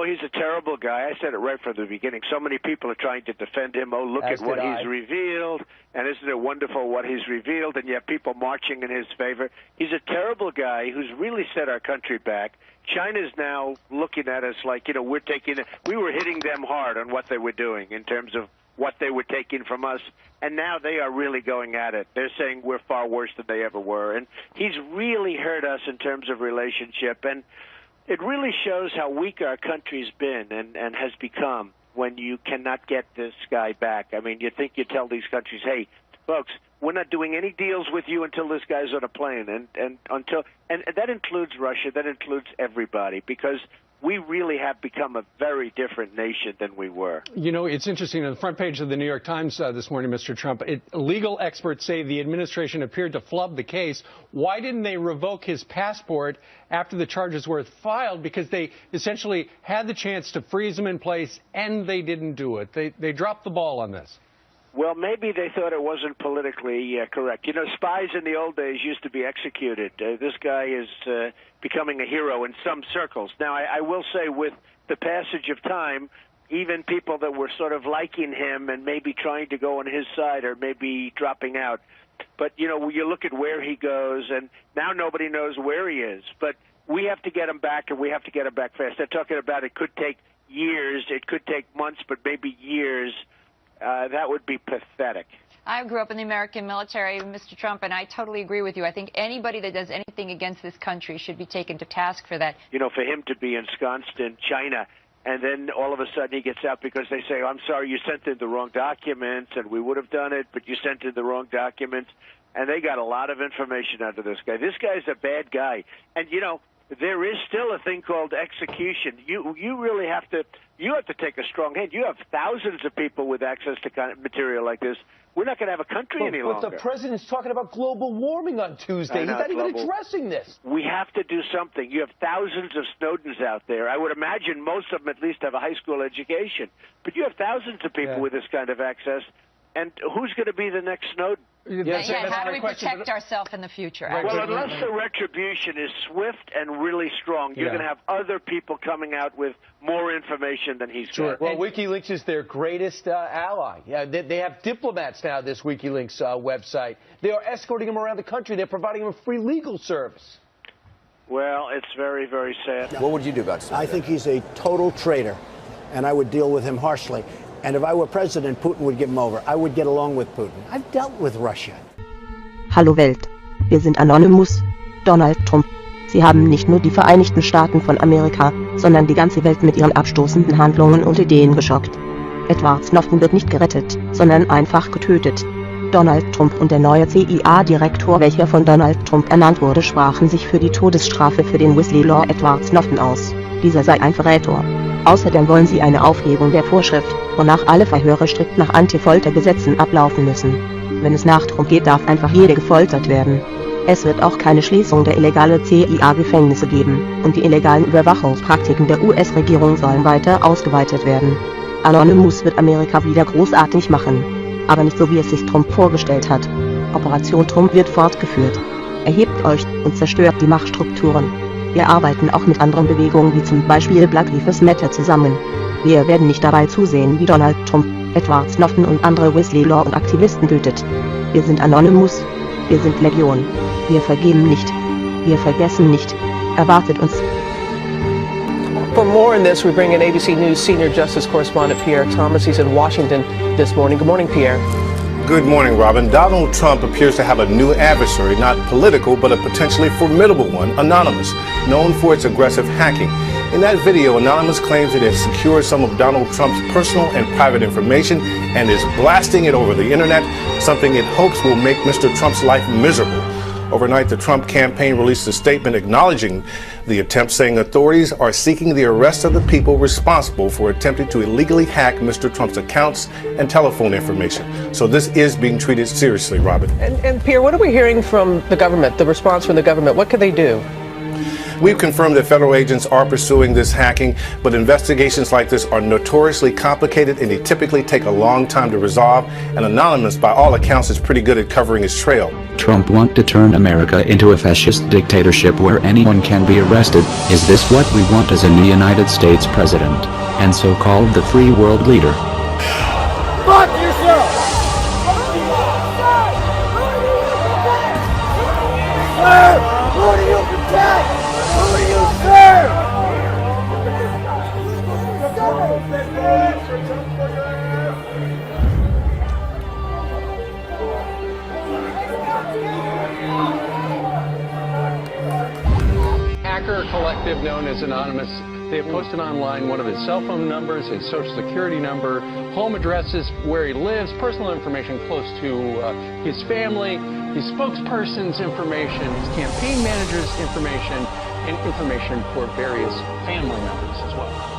all, he's a terrible guy. I said it right from the beginning. So many people are trying to defend him. Oh, look at what he's revealed. And isn't it wonderful what he's revealed? And yet people marching in his favor. He's a terrible guy who's really set our country back. China's now looking at us like, we were hitting them hard on what they were doing in terms of what they were taking from us. And now they are really going at it. They're saying we're far worse than they ever were. And he's really hurt us in terms of relationship. And it really shows how weak our country's been and has become when you cannot get this guy back. I mean, you think you tell these countries, hey, folks, we're not doing any deals with you until this guy's on a plane, and that includes Russia, that includes everybody, because we really have become a very different nation than we were. It's interesting. On the front page of the New York Times this morning, Mr. Trump, legal experts say the administration appeared to flub the case. Why didn't they revoke his passport after the charges were filed? Because they essentially had the chance to freeze him in place, and they didn't do it. They dropped the ball on this. Well, maybe they thought it wasn't politically correct. Spies in the old days used to be executed. This guy is becoming a hero in some circles. Now, I will say with the passage of time, even people that were sort of liking him and maybe trying to go on his side are maybe dropping out. But, you look at where he goes, and now nobody knows where he is. But we have to get him back, and we have to get him back fast. They're talking about it could take years, it could take months, but maybe years. That would be pathetic. I grew up in the American military, Mr. Trump, and I totally agree with you. I think anybody that does anything against this country should be taken to task for that. For him to be ensconced in China, and then all of a sudden he gets out because they say, I'm sorry, you sent in the wrong documents, and we would have done it, but you sent in the wrong documents. And they got a lot of information out of this guy. This guy's a bad guy. And, there is still a thing called execution. You really have to take a strong hand. You have thousands of people with access to kind of material like this. We're not going to have a country any longer. But the president's talking about global warming on Tuesday. He's not even addressing this. We have to do something. You have thousands of Snowdens out there. I would imagine most of them at least have a high school education. But you have thousands of people with this kind of access. And who's going to be the next Snowden? How do we protect ourselves in the future? Well, unless the retribution is swift and really strong, you're going to have other people coming out with more information than he's got. Well, WikiLeaks is their greatest ally. They have diplomats now, this WikiLeaks website. They are escorting him around the country. They're providing him a free legal service. Well, it's very, very sad. What would you do about Snowden? I think he's a total traitor, and I would deal with him harshly. And if I were president, Putin would give him over. I would get along with Putin. I've dealt with Russia. Hallo Welt. Wir sind Anonymous. Donald Trump. Sie haben nicht nur die Vereinigten Staaten von Amerika, sondern die ganze Welt mit ihren abstoßenden Handlungen und Ideen geschockt. Edward Snowden wird nicht gerettet, sondern einfach getötet. Donald Trump und der neue CIA-Direktor, welcher von Donald Trump ernannt wurde, sprachen sich für die Todesstrafe für den Whistleblower Edward Snowden aus. Dieser sei ein Verräter. Außerdem wollen sie eine Aufhebung der Vorschrift, wonach alle Verhöre strikt nach Anti-Folter-Gesetzen ablaufen müssen. Wenn es nach Trump geht, darf einfach jeder gefoltert werden. Es wird auch keine Schließung der illegalen CIA-Gefängnisse geben, und die illegalen Überwachungspraktiken der US-Regierung sollen weiter ausgeweitet werden. Anonymous wird Amerika wieder großartig machen. Aber nicht so, wie es sich Trump vorgestellt hat. Operation Trump wird fortgeführt. Erhebt euch und zerstört die Machtstrukturen. Wir arbeiten auch mit anderen Bewegungen wie zum Beispiel Black Lives Matter zusammen. Wir werden nicht dabei zusehen, wie Donald Trump, Edward Snowden und andere Whistleblower und Aktivisten tötet. Wir sind Anonymous. Wir sind Legion. Wir vergeben nicht. Wir vergessen nicht. Erwartet uns. For more on this, we bring in ABC News senior justice correspondent Pierre Thomas. He's in Washington this morning. Good morning, Pierre. Good morning, Robin. Donald Trump appears to have a new adversary, not political, but a potentially formidable one, Anonymous, known for its aggressive hacking. In that video, Anonymous claims it has secured some of Donald Trump's personal and private information and is blasting it over the internet, something it hopes will make Mr. Trump's life miserable. Overnight, the Trump campaign released a statement acknowledging the attempt, saying authorities are seeking the arrest of the people responsible for attempting to illegally hack Mr. Trump's accounts and telephone information. So this is being treated seriously, Robin. And Pierre, what are we hearing from the government, the response from the government? What can they do? We've confirmed that federal agents are pursuing this hacking, but investigations like this are notoriously complicated and they typically take a long time to resolve, and Anonymous, by all accounts, is pretty good at covering his trail. Trump wants to turn America into a fascist dictatorship where anyone can be arrested. Is this what we want as a new United States president and so-called the free world leader? Fuck yourself! Sir, who do you protect? Who do you serve? Hacker collective known as Anonymous, they have posted online one of his cell phone numbers, his social security number, home addresses, where he lives, personal information close to his family, his spokesperson's information, his campaign manager's information, and information for various family members as well.